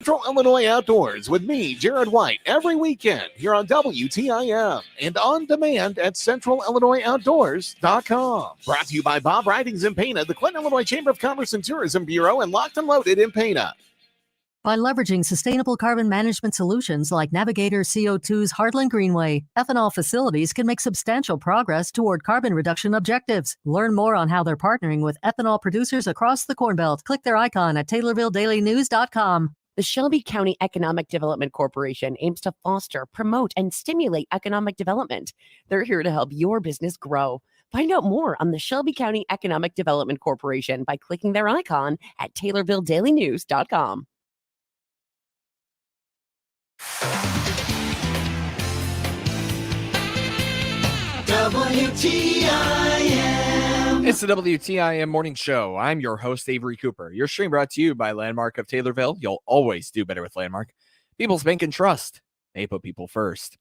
Central Illinois Outdoors with me, Jared White, every weekend here on WTIM and on demand at centralillinoisoutdoors.com. Brought to you by Bob Ridings in Pana, the Clinton, Illinois Chamber of Commerce and Tourism Bureau, and Locked and Loaded in Pana. By leveraging sustainable carbon management solutions like Navigator CO2's Heartland Greenway, ethanol facilities can make substantial progress toward carbon reduction objectives. Learn more on how they're partnering with ethanol producers across the Corn Belt. Click their icon at TaylorvilleDailyNews.com. The Shelby County Economic Development Corporation aims to foster, promote, and stimulate economic development. They're here to help your business grow. Find out more on the Shelby County Economic Development Corporation by clicking their icon at TaylorvilleDailyNews.com. WTIM. It's the WTIM Morning Show. I'm your host, Avery Cooper. Your stream brought to you by Landmark of Taylorville. You'll always do better with Landmark. People's Bank and Trust. They put people first.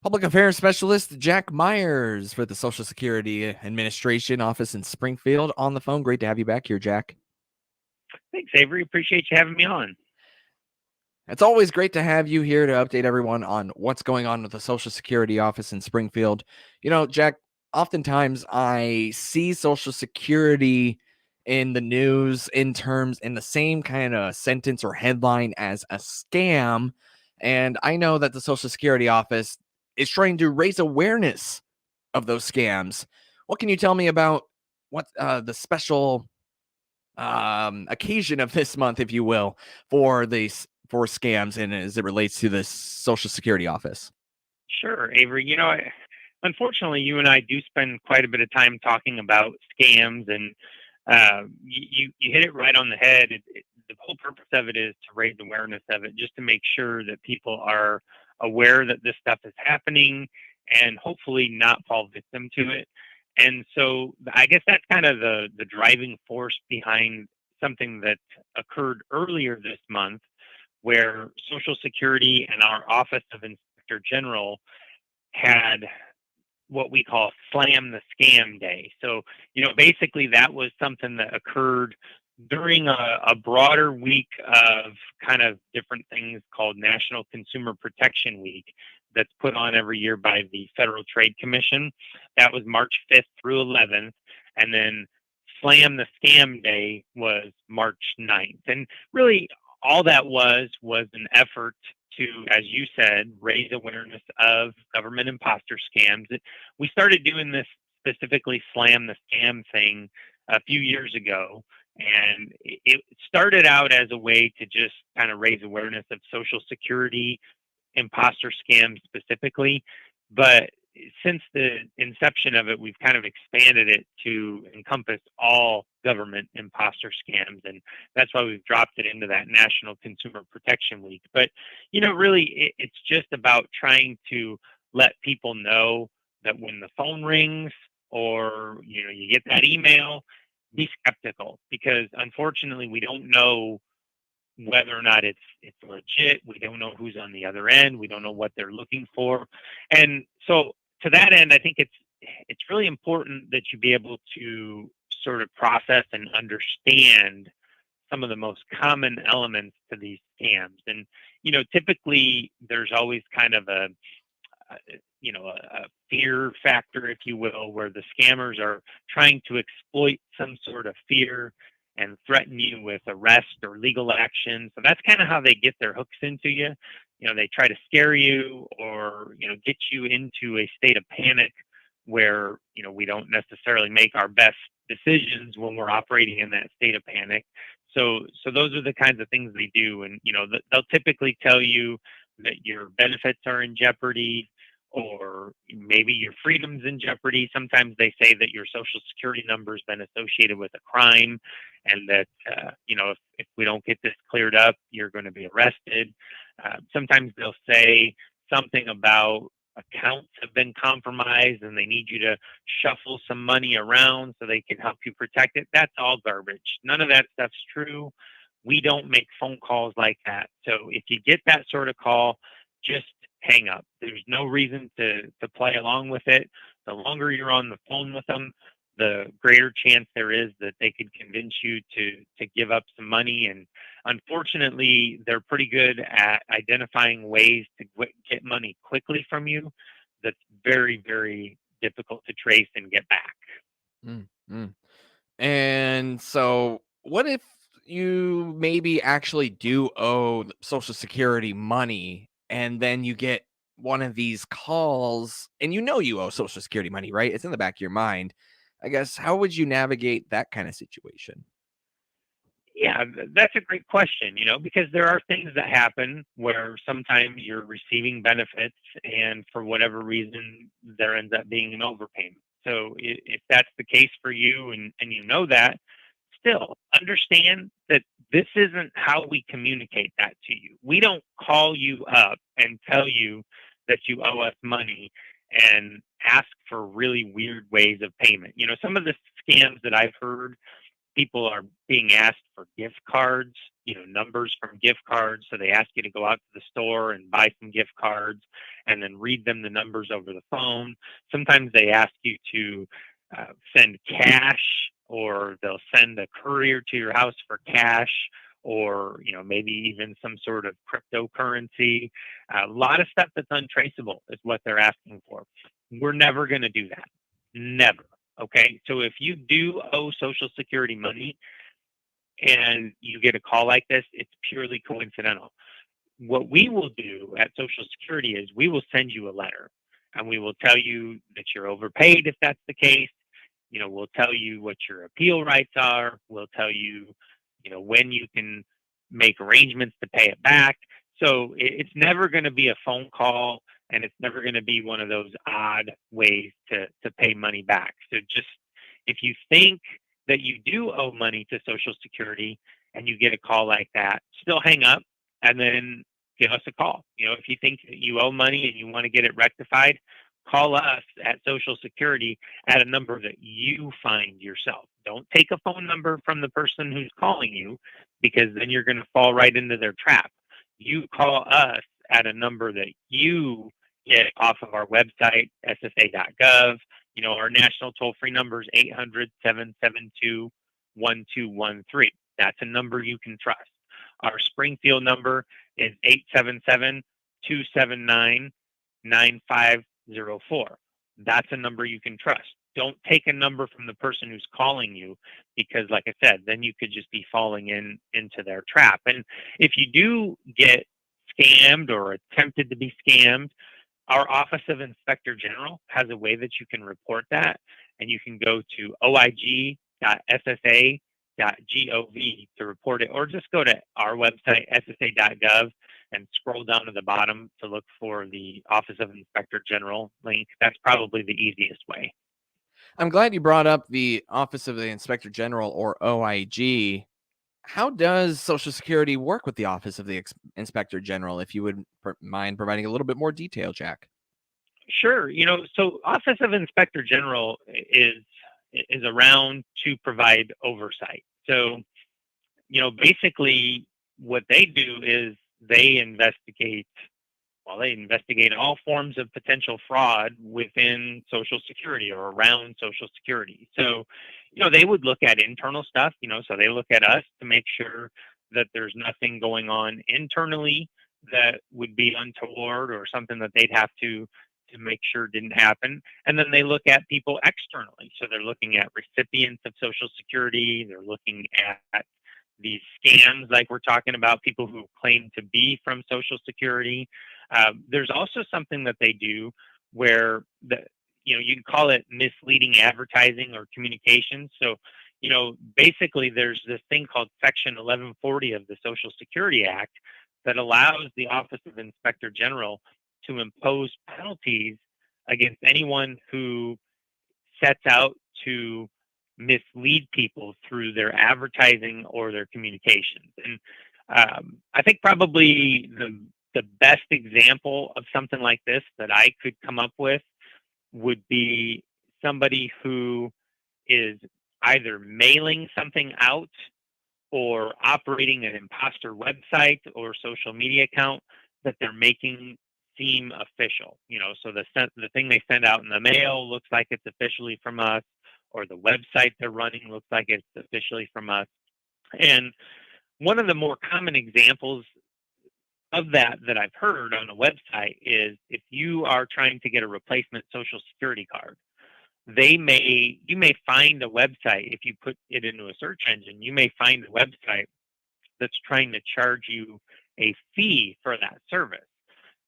Public Affairs Specialist Jack Myers for the Social Security Administration office in Springfield on the phone. Great to have you back here, Jack. Thanks, Avery. Appreciate you having me on. It's always great to have you here to update everyone on what's going on with the Social Security office in Springfield. You know, Jack, oftentimes I see Social Security in the news in the same kind of sentence or headline as a scam. And I know that the Social Security office is trying to raise awareness of those scams. What can you tell me about what the special occasion of this month, if you will, for scams and as it relates to the Social Security office? Sure, Avery. You know, unfortunately, you and I do spend quite a bit of time talking about scams, and you hit it right on the head. The whole purpose of it is to raise awareness of it, just to make sure that people are aware that this stuff is happening and hopefully not fall victim to it. And so I guess that's kind of the driving force behind something that occurred earlier this month, where Social Security and our Office of Inspector General had what we call Slam the Scam Day. So, you know, basically that was something that occurred during a broader week of kind of different things called National Consumer Protection Week that's put on every year by the Federal Trade Commission. That was March 5th through 11th. And then Slam the Scam Day was March 9th. And really, all that was an effort to, as you said, raise awareness of government imposter scams. We started doing this specifically Slam the Scam thing a few years ago, and it started out as a way to just kind of raise awareness of Social Security imposter scams specifically. But since the inception of it, we've kind of expanded it to encompass all government imposter scams. And that's why we've dropped it into that National Consumer Protection Week. But, you know, really, it's just about trying to let people know that when the phone rings or, you know, you get that email, be skeptical, because unfortunately we don't know whether or not it's legit. We don't know who's on the other end. We don't know what they're looking for. And so to that end, I think it's really important that you be able to sort of process and understand some of the most common elements to these scams. And, you know, typically there's always kind of a fear factor, if you will, where the scammers are trying to exploit some sort of fear and threaten you with arrest or legal action. So that's kind of how they get their hooks into you. You know, they try to scare you or, you know, get you into a state of panic where, you know, we don't necessarily make our best decisions when we're operating in that state of panic. So those are the kinds of things they do. And, you know, they'll typically tell you that your benefits are in jeopardy, or maybe your freedom's in jeopardy. Sometimes they say that your Social Security number has been associated with a crime, and that, you know, if we don't get this cleared up, you're going to be arrested. Sometimes they'll say something about accounts have been compromised and they need you to shuffle some money around so they can help you protect it. That's all garbage. None of that stuff's true. We don't make phone calls like that. So if you get that sort of call, just hang up. There's no reason to play along with it. The longer you're on the phone with them, the greater chance there is that they could convince you to give up some money. And unfortunately, they're pretty good at identifying ways to get money quickly from you. That's very, very difficult to trace and get back. Mm, mm. And so, what if you maybe actually do owe Social Security money and then you get one of these calls and you know you owe Social Security money, right? It's in the back of your mind. I guess, how would you navigate that kind of situation? Yeah, that's a great question, because there are things that happen where sometimes you're receiving benefits and for whatever reason there ends up being an overpayment. So if that's the case for you and you know that, still understand that this isn't how we communicate that to you. We don't call you up and tell you that you owe us money and ask for really weird ways of payment. Some of the scams that I've heard, people are being asked for gift cards, numbers from gift cards. So they ask you to go out to the store and buy some gift cards and then read them the numbers over the phone. Sometimes they ask you to send cash, or they'll send a courier to your house for cash, or maybe even some sort of cryptocurrency. A lot of stuff that's untraceable is what they're asking for. We're never going to do that. Never. Okay, so if you do owe Social Security money and you get a call like this, it's purely coincidental. What we will do at Social Security is we will send you a letter and we will tell you that you're overpaid if that's the case. We'll tell you what your appeal rights are. We'll tell you, when you can make arrangements to pay it back. So it's never going to be a phone call, and it's never going to be one of those odd ways to pay money back. So just, if you think that you do owe money to Social Security and you get a call like that, still hang up and then give us a call. If you think that you owe money and you want to get it rectified, call us at Social Security at a number that you find yourself. Don't take a phone number from the person who's calling you, because then you're going to fall right into their trap. You call us at a number that you get off of our website, ssa.gov. Our national toll-free number is 800-772-1213. That's a number you can trust. Our Springfield number is 877-279-9504. That's a number you can trust. Don't take a number from the person who's calling you, because, like I said, then you could just be falling into their trap. And if you do get scammed or attempted to be scammed, our Office of Inspector General has a way that you can report that, and you can go to oig.ssa.gov to report it, or just go to our website, ssa.gov, and scroll down to the bottom to look for the Office of Inspector General link. That's probably the easiest way. I'm glad you brought up the Office of the Inspector General, or OIG. How does Social Security work with the Office of the Inspector General? If you would mind providing a little bit more detail, Jack. Sure. So Office of Inspector General is around to provide oversight. So, basically what they do is they investigate all forms of potential fraud within Social Security or around Social Security. So, they would look at internal stuff, so they look at us to make sure that there's nothing going on internally that would be untoward or something that they'd have to make sure didn't happen. And then they look at people externally. So they're looking at recipients of Social Security. They're looking at these scams, like we're talking about, people who claim to be from Social Security. There's also something that they do where you can call it misleading advertising or communications. So, basically there's this thing called Section 1140 of the Social Security Act that allows the Office of Inspector General to impose penalties against anyone who sets out to mislead people through their advertising or their communications. And I think probably the best example of something like this that I could come up with would be somebody who is either mailing something out or operating an imposter website or social media account that they're making seem official. So the thing they send out in the mail looks like it's officially from us, or the website they're running looks like it's officially from us. And one of the more common examples of that I've heard on a website is if you are trying to get a replacement Social Security card, you may find a website, if you put it into a search engine, you may find a website that's trying to charge you a fee for that service.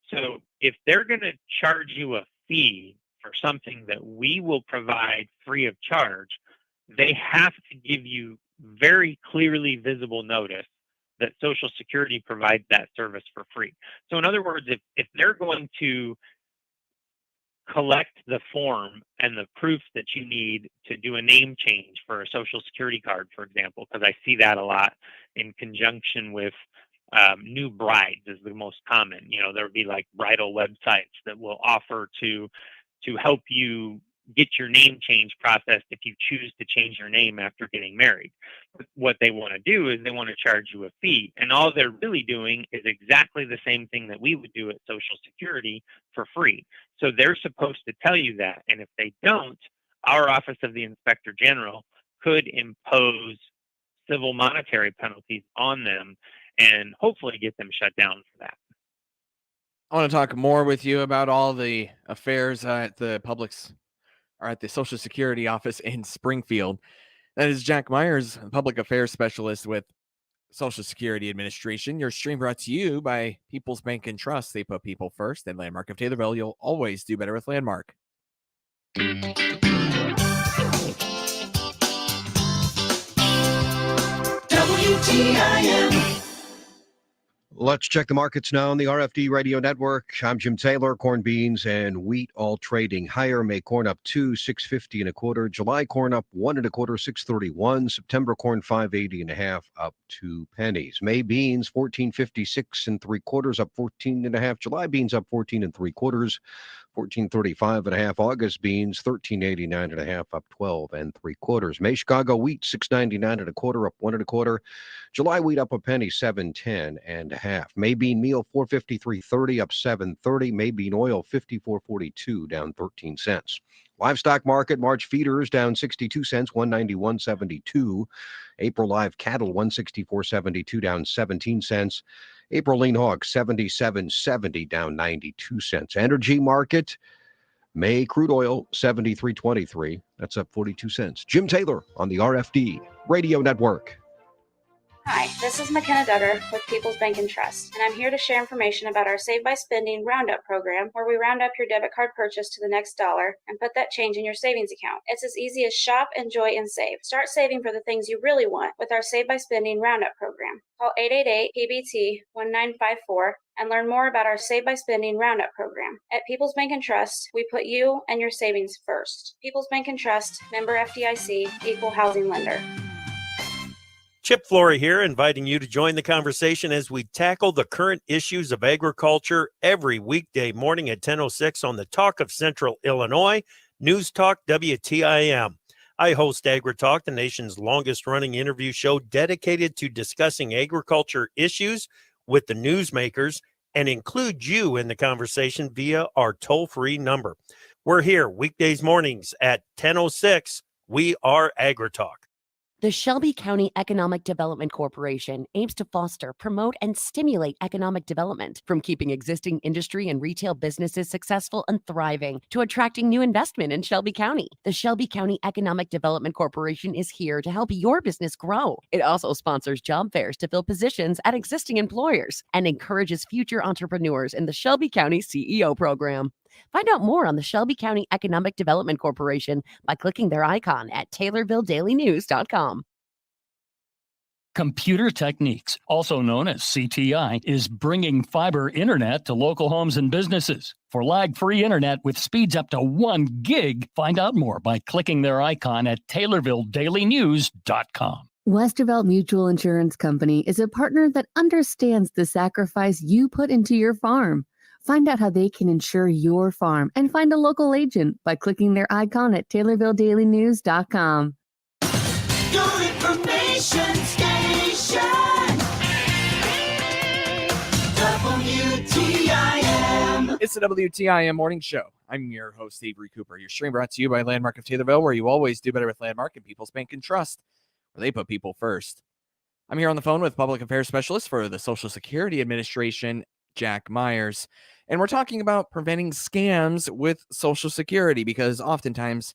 So if they're going to charge you a fee for something that we will provide free of charge, they have to give you very clearly visible notice that Social Security provides that service for free. So in other words, if they're going to collect the form and the proof that you need to do a name change for a Social Security card, for example, because I see that a lot in conjunction with new brides is the most common. There would be like bridal websites that will offer to help you get your name change processed if you choose to change your name after getting married. What they want to do is they want to charge you a fee. And all they're really doing is exactly the same thing that we would do at Social Security for free. So they're supposed to tell you that. And if they don't, our Office of the Inspector General could impose civil monetary penalties on them and hopefully get them shut down for that. I want to talk more with you about all the affairs at the Social Security office in Springfield. That is Jack Myers, Public Affairs Specialist with Social Security Administration. Your stream brought to you by People's Bank and Trust. They put people first. And Landmark of Taylorville, you'll always do better with Landmark. WTIM. Let's check the markets now on the RFD Radio Network. I'm Jim Taylor. Corn, beans, and wheat all trading higher. May corn up 6.50 and a quarter. July corn up 1 and a quarter, 6.31. September corn 5.80 and a half, up 2 pennies. May beans 14.56 and 3/4, up 14 and a half. July beans up 14 and 3/4. 14.35 and a half. August beans 13.89 and a half, up 12 and 3/4. May Chicago wheat 6.99 and a quarter, up 1 and a quarter. July wheat up a penny, 7.10 and a half. May bean meal 453.30, up 7.30. May bean oil 54.42, down 13 cents. Livestock market, March feeders down 62 cents, 191.72. April live cattle 164.72, down 17 cents. April lean hog 77.70, down 92 cents. Energy market, May crude oil 73.23, that's up 42 cents. Jim Taylor on the RFD Radio Network. Hi, this is McKenna Duggar with People's Bank and Trust, and I'm here to share information about our Save by Spending Roundup program, where we round up your debit card purchase to the next dollar and put that change in your savings account. It's as easy as shop, enjoy, and save. Start saving for the things you really want with our Save by Spending Roundup program. Call 888-PBT-1954 and learn more about our Save by Spending Roundup program. At People's Bank and Trust, we put you and your savings first. People's Bank and Trust, member FDIC, equal housing lender. Chip Flory here, inviting you to join the conversation as we tackle the current issues of agriculture every weekday morning at 10:06 on the Talk of Central Illinois, News Talk WTIM. I host AgriTalk, the nation's longest-running interview show dedicated to discussing agriculture issues with the newsmakers and include you in the conversation via our toll-free number. We're here weekdays mornings at 10:06. We are AgriTalk. The Shelby County Economic Development Corporation aims to foster, promote, and stimulate economic development, from keeping existing industry and retail businesses successful and thriving to attracting new investment in Shelby County. The Shelby County Economic Development Corporation is here to help your business grow. It also sponsors job fairs to fill positions at existing employers and encourages future entrepreneurs in the Shelby County CEO program. Find out more on the Shelby County Economic Development Corporation by clicking their icon at TaylorvilleDailyNews.com. Computer Techniques, also known as CTI, is bringing fiber internet to local homes and businesses. For lag-free internet with speeds up to 1 gig, find out more by clicking their icon at TaylorvilleDailyNews.com. Westervelt Mutual Insurance Company is a partner that understands the sacrifice you put into your farm. Find out how they can insure your farm and find a local agent by clicking their icon at TaylorvilleDailyNews.com. Your information station, WTIM. It's the WTIM Morning Show. I'm your host, Avery Cooper. Your stream brought to you by Landmark of Taylorville, where you always do better with Landmark and People's Bank and Trust, where they put people first. I'm here on the phone with Public Affairs Specialist for the Social Security Administration, Jack Myers, and we're talking about preventing scams with Social Security, because oftentimes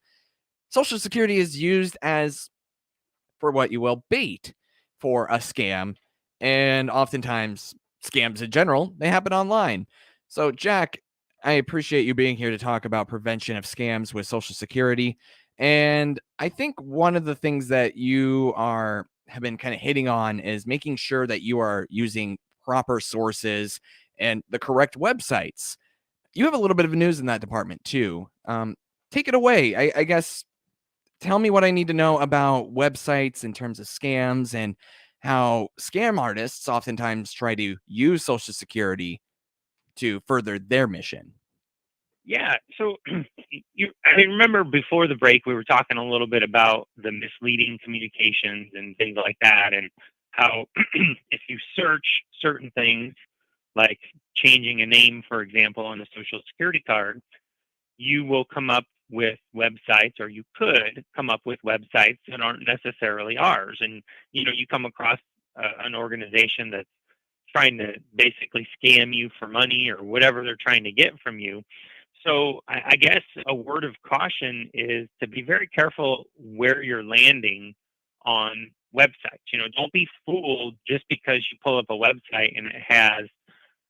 Social Security is used as, for what you will, bait for a scam, and oftentimes scams in general, they happen online. So, Jack, I appreciate you being here to talk about prevention of scams with Social Security. And I think one of the things that you have been kind of hitting on is making sure that you are using proper sources and the correct websites. You have a little bit of news in that department too. Take it away. I guess tell me what I need to know about websites in terms of scams and how scam artists oftentimes try to use Social Security to further their mission. Yeah. So remember before the break, we were talking a little bit about the misleading communications and things like that, and how if you search certain things, like changing a name, for example, on a Social Security card, you will come up with websites, or you could come up with websites that aren't necessarily ours. And, you come across an organization that's trying to basically scam you for money or whatever they're trying to get from you. So I guess a word of caution is to be very careful where you're landing on websites. Don't be fooled just because you pull up a website and it has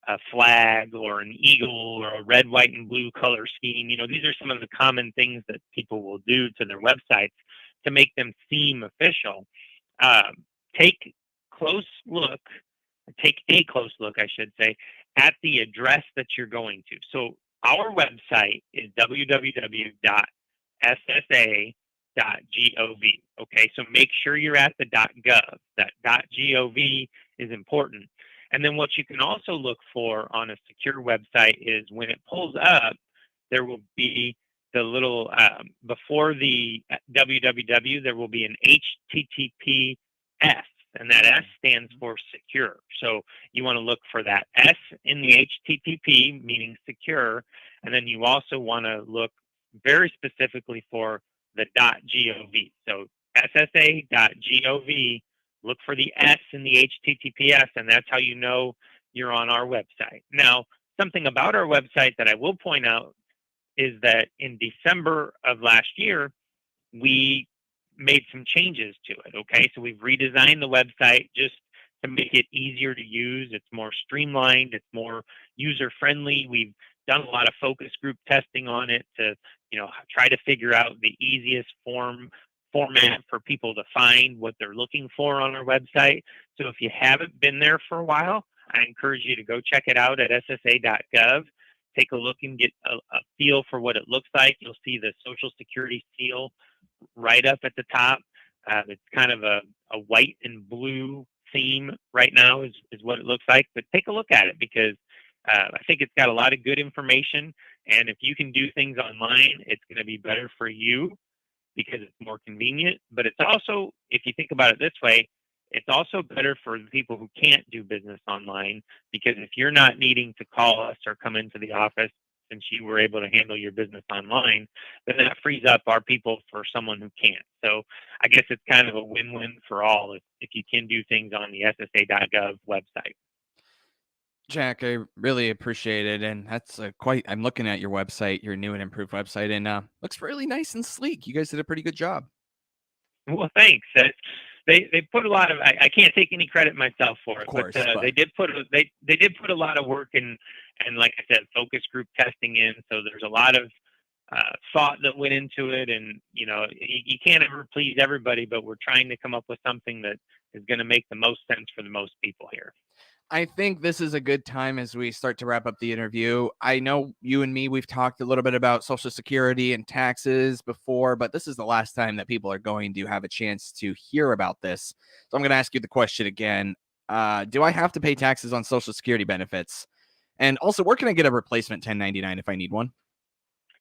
a flag or an eagle or a red, white, and blue color scheme. These are some of the common things that people will do to their websites to make them seem official. Take a close look, I should say, at the address that you're going to. So our website is www.ssa.gov. Okay, so make sure you're at the .gov. That .gov is important. And then what you can also look for on a secure website is when it pulls up, there will be the little, before the www, there will be an HTTPS, and that S stands for secure. So you want to look for that S in the HTTP, meaning secure, and then you also want to look very specifically for the .gov. So ssa.gov, look for the S in the HTTPS, and that's how you know you're on our website. Now, something about our website that I will point out is that in December of last year, we made some changes to it. Okay, so we've redesigned the website just to make it easier to use. It's more streamlined. It's more user friendly. We've done a lot of focus group testing on it to, try to figure out the easiest format for people to find what they're looking for on our website. So if you haven't been there for a while, I encourage you to go check it out at ssa.gov. Take a look and get a feel for what it looks like. You'll see the Social Security seal right up at the top. It's kind of a white and blue theme right now is what it looks like. But take a look at it, because I think it's got a lot of good information. And if you can do things online, it's going to be better for you because it's more convenient. But it's also, if you think about it this way, it's also better for the people who can't do business online, because if you're not needing to call us or come into the office, since you were able to handle your business online, then that frees up our people for someone who can't. So I guess it's kind of a win-win for all if you can do things on the ssa.gov website. Jack, I really appreciate it. And that's I'm looking at your website, your new and improved website, and looks really nice and sleek. You guys did a pretty good job. Well, thanks. They put a lot of. I can't take any credit myself for it, Of course, but they did put a lot of work in, and like I said, focus group testing in. So there's a lot of thought that went into it, and you can't ever please everybody, but we're trying to come up with something that is going to make the most sense for the most people here. I think this is a good time as we start to wrap up the interview. I know you and me, we've talked a little bit about Social Security and taxes before, but this is the last time that people are going to have a chance to hear about this. So I'm going to ask you the question again. Do I have to pay taxes on Social Security benefits? And also, where can I get a replacement 1099 if I need one?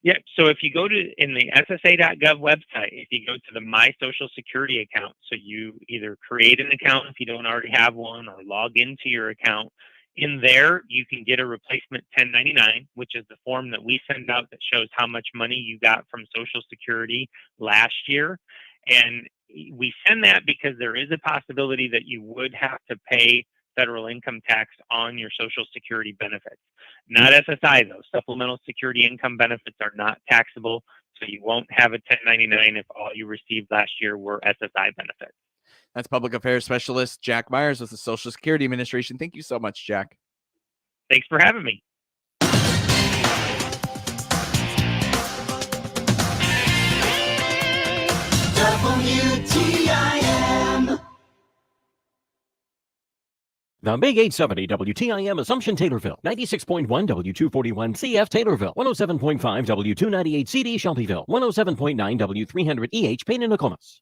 Yeah, so if you go in the ssa.gov website, if you go to the My Social Security account, so you either create an account if you don't already have one, or log into your account In there, you can get a replacement 1099, which is the form that we send out that shows how much money you got from Social Security last year. And we send that because there is a possibility that you would have to pay federal income tax on your Social Security benefits. Not SSI, though. Supplemental Security Income benefits are not taxable, so you won't have a 1099 if all you received last year were SSI benefits. That's Public Affairs Specialist Jack Myers with the Social Security Administration. Thank you so much, Jack. Thanks for having me. WTIM. The Big 870 WTIM Assumption Taylorville, 96.1 W241 CF Taylorville, 107.5 W298 CD Shelbyville, 107.9 W300 EH Payne and Nokomis.